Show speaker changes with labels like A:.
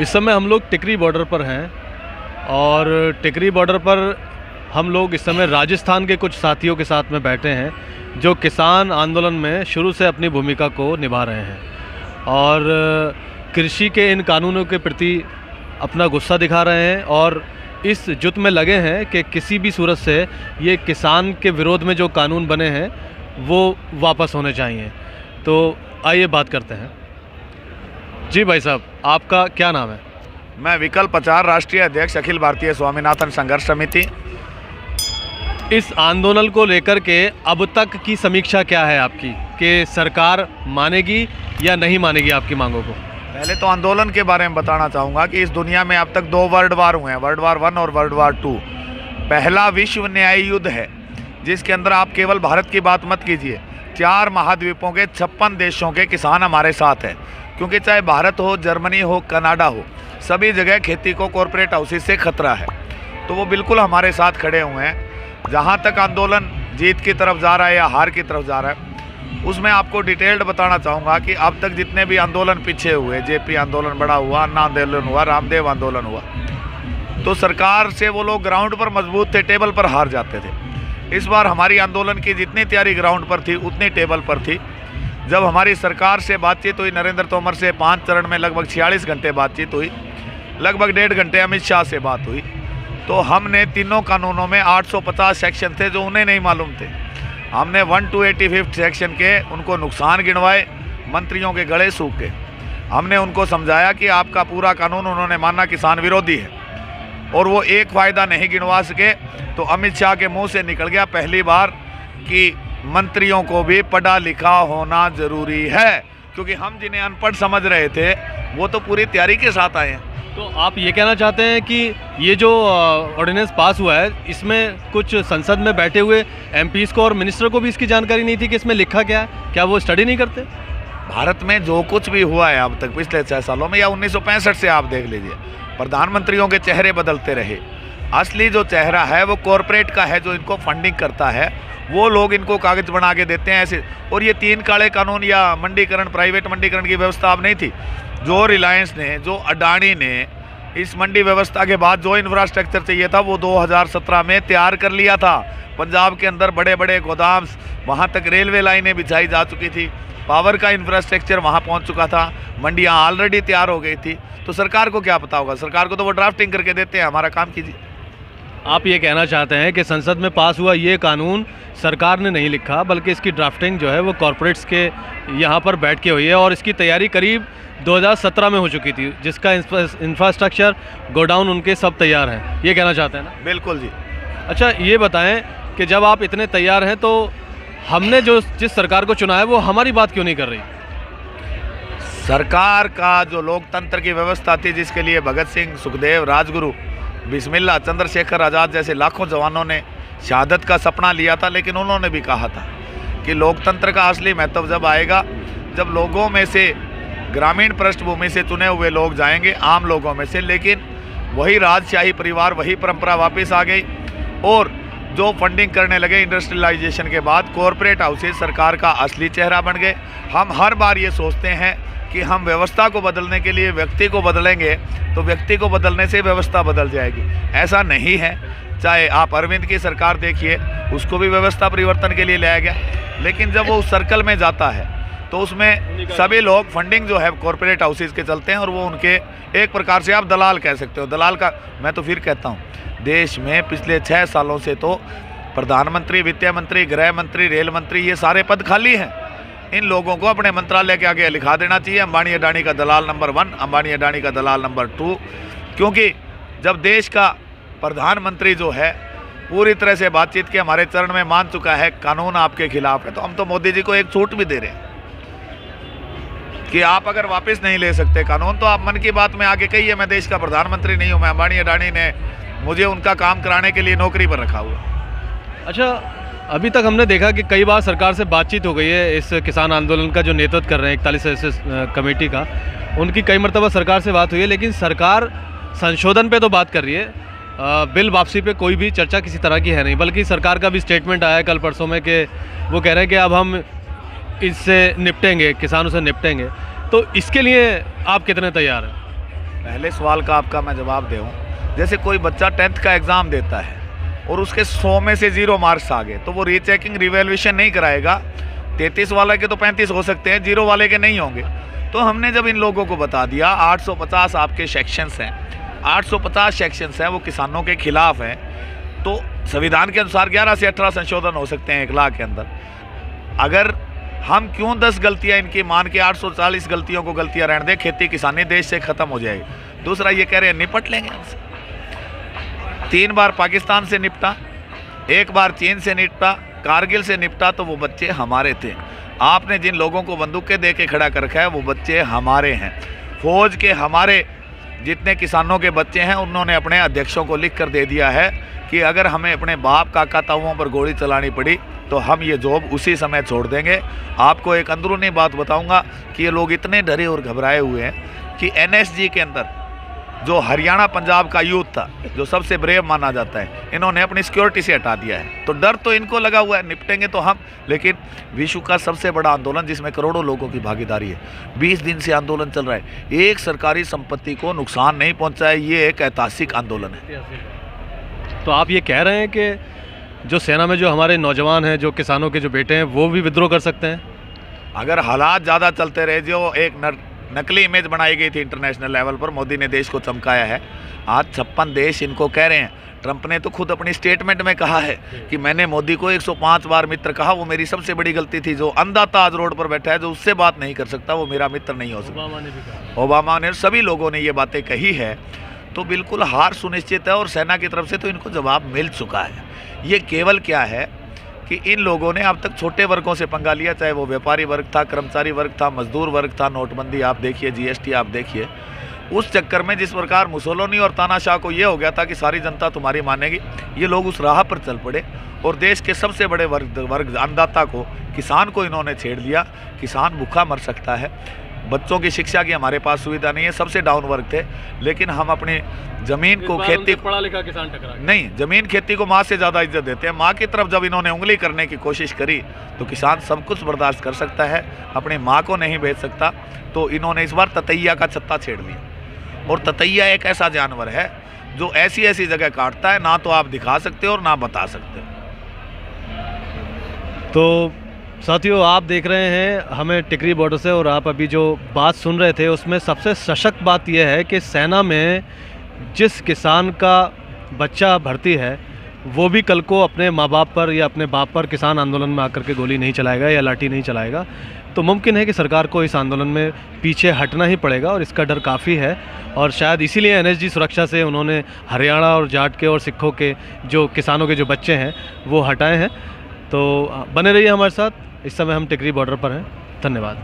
A: इस समय हम लोग टिकरी बॉर्डर पर हैं और टिकरी बॉर्डर पर हम लोग इस समय राजस्थान के कुछ साथियों के साथ में बैठे हैं जो किसान आंदोलन में शुरू से अपनी भूमिका को निभा रहे हैं और कृषि के इन कानूनों के प्रति अपना गुस्सा दिखा रहे हैं और इस जुट में लगे हैं कि किसी भी सूरत से ये किसान के विरोध में जो कानून बने हैं वो वापस होने चाहिए। तो आइए बात करते हैं। जी भाई साहब, आपका क्या नाम है?
B: मैं विकल्प आचार्य, राष्ट्रीय अध्यक्ष, अखिल भारतीय स्वामीनाथन संघर्ष समिति।
A: इस आंदोलन को लेकर के अब तक की समीक्षा क्या है आपकी कि सरकार मानेगी या नहीं मानेगी आपकी मांगों को?
B: पहले तो आंदोलन के बारे में बताना चाहूँगा कि इस दुनिया में अब तक 2 वर्ल्ड वार हुए हैं, वर्ल्ड वार 1 और वर्ल्ड वार 2। पहला विश्व न्याय युद्ध है जिसके अंदर आप केवल भारत की बात मत कीजिए, 4 महाद्वीपों के 56 देशों के किसान हमारे साथ हैं, क्योंकि चाहे भारत हो, जर्मनी हो, कनाडा हो, सभी जगह खेती को कॉरपोरेट हाउसेस से खतरा है। तो वो बिल्कुल हमारे साथ खड़े हुए हैं। जहाँ तक आंदोलन जीत की तरफ जा रहा है या हार की तरफ जा रहा है, उसमें आपको डिटेल्ड बताना चाहूँगा कि अब तक जितने भी आंदोलन पीछे हुए, जेपी आंदोलन बड़ा हुआ, अन्ना आंदोलन हुआ, रामदेव आंदोलन हुआ, तो सरकार से वो लोग ग्राउंड पर मजबूत थे, टेबल पर हार जाते थे। इस बार हमारी आंदोलन की जितनी तैयारी ग्राउंड पर थी उतनी टेबल पर थी। जब हमारी सरकार से बातचीत हुई, नरेंद्र तोमर से 5 चरण में लगभग 46 घंटे बातचीत हुई, लगभग 1.5 घंटे अमित शाह से बात हुई, तो हमने तीनों कानूनों में 850 सेक्शन थे जो उन्हें नहीं मालूम थे। हमने 1 to 85 सेक्शन के उनको नुकसान गिनवाए, मंत्रियों के गले सूखे। हमने उनको समझाया कि आपका पूरा कानून, उन्होंने माना किसान विरोधी है और वो एक फ़ायदा नहीं गिनवा सके। तो अमित शाह के मुंह से निकल गया पहली बार कि मंत्रियों को भी पढ़ा लिखा होना ज़रूरी है, क्योंकि हम जिन्हें अनपढ़ समझ रहे थे वो तो पूरी तैयारी के साथ आए हैं।
A: तो आप ये कहना चाहते हैं कि ये जो ऑर्डिनेंस पास हुआ है, इसमें कुछ संसद में बैठे हुए एमपीज़ को और मिनिस्टर को भी इसकी जानकारी नहीं थी कि इसमें लिखा क्या है? क्या वो स्टडी नहीं करते?
B: भारत में जो कुछ भी हुआ है अब तक पिछले 6 सालों में या 1965 से आप देख लीजिए, प्रधानमंत्रियों के चेहरे बदलते रहे। असली जो चेहरा है वो कॉरपोरेट का है जो इनको फंडिंग करता है, वो लोग इनको कागज बना के देते हैं ऐसे। और ये 3 काले कानून या मंडीकरण, प्राइवेट मंडीकरण की व्यवस्था अब नहीं थी। जो रिलायंस ने, जो अडानी ने इस मंडी व्यवस्था के बाद जो इंफ्रास्ट्रक्चर चाहिए था वो 2017 में तैयार कर लिया था। पंजाब के अंदर बड़े बड़े गोदाम, वहाँ तक रेलवे लाइनें बिछाई जा चुकी थी, पावर का इंफ्रास्ट्रक्चर वहाँ पहुँच चुका था, मंडियाँ ऑलरेडी तैयार हो गई थी। तो सरकार को क्या पता होगा? सरकार को तो वो ड्राफ्टिंग करके देते हैं, हमारा काम कीजिए।
A: आप ये कहना चाहते हैं कि संसद में पास हुआ ये कानून सरकार ने नहीं लिखा, बल्कि इसकी ड्राफ्टिंग जो है वो कॉरपोरेट्स के यहाँ पर बैठ के हुई है और इसकी तैयारी करीब 2017 में हो चुकी थी, जिसका इंफ्रास्ट्रक्चर, गोडाउन उनके सब तैयार हैं, ये कहना चाहते हैं ना?
B: बिल्कुल जी।
A: अच्छा, ये बताएं कि जब आप इतने तैयार हैं तो हमने जिस सरकार को चुना है वो हमारी बात क्यों नहीं कर रही?
B: सरकार का जो लोकतंत्र की व्यवस्था थी, जिसके लिए भगत सिंह, सुखदेव, राजगुरु, बिस्मिल्लाह, चंद्रशेखर आज़ाद जैसे लाखों जवानों ने शहादत का सपना लिया था, लेकिन उन्होंने भी कहा था कि लोकतंत्र का असली महत्व जब आएगा, जब लोगों में से, ग्रामीण पृष्ठभूमि से चुने हुए लोग जाएंगे, आम लोगों में से। लेकिन वही राजशाही परिवार, वही परंपरा वापस आ गई और जो फंडिंग करने लगे इंडस्ट्रियलाइजेशन के बाद, कॉरपोरेट हाउसेस सरकार का असली चेहरा बन गए। हम हर बार ये सोचते हैं कि हम व्यवस्था को बदलने के लिए व्यक्ति को बदलेंगे तो व्यक्ति को बदलने से व्यवस्था बदल जाएगी। ऐसा नहीं है। चाहे आप अरविंद की सरकार देखिए, उसको भी व्यवस्था परिवर्तन के लिए लाया गया, लेकिन जब वो उस सर्कल में जाता है तो उसमें सभी लोग, फंडिंग जो है कॉरपोरेट हाउसेस के चलते हैं और वो उनके एक प्रकार से आप दलाल कह सकते हो। दलाल का मैं तो फिर कहता हूँ, देश में पिछले 6 सालों से तो प्रधानमंत्री, वित्त मंत्री, गृह मंत्री, रेल मंत्री, ये सारे पद खाली हैं। इन लोगों को अपने मंत्रालय के आगे लिखा देना चाहिए अंबानी अडानी का दलाल नंबर 1, अंबानी अडानी का दलाल नंबर 2, क्योंकि जब देश का प्रधानमंत्री जो है पूरी तरह से बातचीत के हमारे चरण में मान चुका है कानून आपके खिलाफ है, तो हम तो मोदी जी को एक छूट भी दे रहे हैं कि आप अगर वापस नहीं ले सकते कानून तो आप मन की बात में आके कहिए मैं देश का प्रधानमंत्री नहीं हूँ, मैं अंबानी अडानी ने मुझे उनका काम कराने के लिए नौकरी पर रखा हुआ।
A: अच्छा, अभी तक हमने देखा कि कई बार सरकार से बातचीत हो गई है, इस किसान आंदोलन का जो नेतृत्व कर रहे हैं 41 सदस्यीय कमेटी का, उनकी कई मरतबा सरकार से बात हुई है, लेकिन सरकार संशोधन पे तो बात कर रही है, बिल वापसी पे कोई भी चर्चा किसी तरह की है नहीं। बल्कि सरकार का भी स्टेटमेंट आया है कल परसों में कि वो कह रहे हैं कि अब हम इससे निपटेंगे, किसानों से निपटेंगे। तो इसके लिए आप कितने तैयार हैं?
B: पहले सवाल का आपका मैं जवाब दूँ, जैसे कोई बच्चा 10th का एग्ज़ाम देता है और उसके 100 में से 0 मार्क्स आ गए तो वो रीचेकिंग रिवैल्यूएशन नहीं कराएगा। 33 वाले के तो 35 हो सकते हैं, 0 वाले के नहीं होंगे। तो हमने जब इन लोगों को बता दिया 850 आपके सेक्शंस हैं, 850 सेक्शंस हैं, वो किसानों के खिलाफ हैं, तो संविधान के अनुसार 11 से 18 संशोधन हो सकते हैं 1 लाख के अंदर। अगर हम क्यों 10 गलतियां इनकी मान के 840 गलतियों को गलतियां रहने दें, खेती किसानी देश से ख़त्म हो जाएगी। दूसरा ये कह रहे हैं निपट लेंगे हमसे। 3 बार पाकिस्तान से निपटा, 1 बार चीन से निपटा, कारगिल से निपटा, तो वो बच्चे हमारे थे। आपने जिन लोगों को बंदूकें दे के खड़ा कर रखा है वो बच्चे हमारे हैं। फौज के हमारे जितने किसानों के बच्चे हैं उन्होंने अपने अध्यक्षों को लिख कर दे दिया है कि अगर हमें अपने बाप काका ताऊओं पर गोली चलानी पड़ी तो हम ये जॉब उसी समय छोड़ देंगे। आपको एक अंदरूनी बात बताऊंगा कि ये लोग इतने डरे और घबराए हुए हैं कि एनएसजी के अंदर जो हरियाणा पंजाब का यूथ था, जो सबसे ब्रेव माना जाता है, इन्होंने अपनी सिक्योरिटी से हटा दिया है। तो डर तो इनको लगा हुआ है, निपटेंगे तो हम। लेकिन विश्व का सबसे बड़ा आंदोलन जिसमें करोड़ों लोगों की भागीदारी है, 20 दिन से आंदोलन चल रहा है, एक सरकारी संपत्ति को नुकसान नहीं पहुंचा है। ये एक ऐतिहासिक आंदोलन है।
A: तो आप ये कह रहे हैं कि जो सेना में जो हमारे नौजवान हैं, जो किसानों के जो बेटे हैं, वो भी विद्रोह कर सकते हैं?
B: अगर हालात ज़्यादा चलते रहे, जो एक नकली इमेज बनाई गई थी इंटरनेशनल लेवल पर, मोदी ने देश को चमकाया है। आज 56 देश इनको कह रहे हैं। ट्रंप ने तो खुद अपनी स्टेटमेंट में कहा है कि मैंने मोदी को 105 बार मित्र कहा, वो मेरी सबसे बड़ी गलती थी। जो अंधा आज रोड पर बैठा है, जो उससे बात नहीं कर सकता, वो मेरा मित्र नहीं हो सकता। ओबामा ने, सभी लोगों ने ये बातें कही है। तो बिल्कुल हार सुनिश्चित है और सेना की तरफ से तो इनको जवाब मिल चुका है। ये केवल क्या है कि इन लोगों ने अब तक छोटे वर्गों से पंगा लिया, चाहे वो व्यापारी वर्ग था, कर्मचारी वर्ग था, मजदूर वर्ग था, नोटबंदी आप देखिए, जीएसटी आप देखिए। उस चक्कर में जिस प्रकार मुसोलिनी और तानाशाह को ये हो गया था कि सारी जनता तुम्हारी मानेगी, ये लोग उस राह पर चल पड़े और देश के सबसे बड़े वर्ग अन्नदाता को, किसान को इन्होंने छेड़ दिया। किसान भूखा मर सकता है, बच्चों की शिक्षा की हमारे पास सुविधा नहीं है, सबसे डाउन वर्ग थे। लेकिन हम अपनी ज़मीन को, खेती,
A: पढ़ा लिखा किसान टकरा
B: नहीं, ज़मीन खेती को माँ से ज़्यादा इज्जत देते हैं। माँ की तरफ जब इन्होंने उंगली करने की कोशिश करी तो किसान सब कुछ बर्दाश्त कर सकता है, अपनी माँ को नहीं भेज सकता। तो इन्होंने इस बार ततैया का छत्ता छेड़ दिया। और ततैया एक ऐसा जानवर है जो ऐसी ऐसी जगह काटता है, ना तो आप दिखा सकते हो और ना बता सकते हो।
A: तो साथियों, आप देख रहे हैं हमें टिकरी बॉर्डर से, और आप अभी जो बात सुन रहे थे उसमें सबसे सशक्त बात यह है कि सेना में जिस किसान का बच्चा भर्ती है वो भी कल को अपने माँ बाप पर या अपने बाप पर किसान आंदोलन में आकर के गोली नहीं चलाएगा या लाठी नहीं चलाएगा। तो मुमकिन है कि सरकार को इस आंदोलन में पीछे हटना ही पड़ेगा और इसका डर काफ़ी है। और शायद इसीलिए एनएसजी सुरक्षा से उन्होंने हरियाणा और जाट के और सिखों के जो किसानों के जो बच्चे हैं वो हटाए हैं। तो बने रहिए हमारे साथ। इस समय हम टिकरी बॉर्डर पर हैं। धन्यवाद।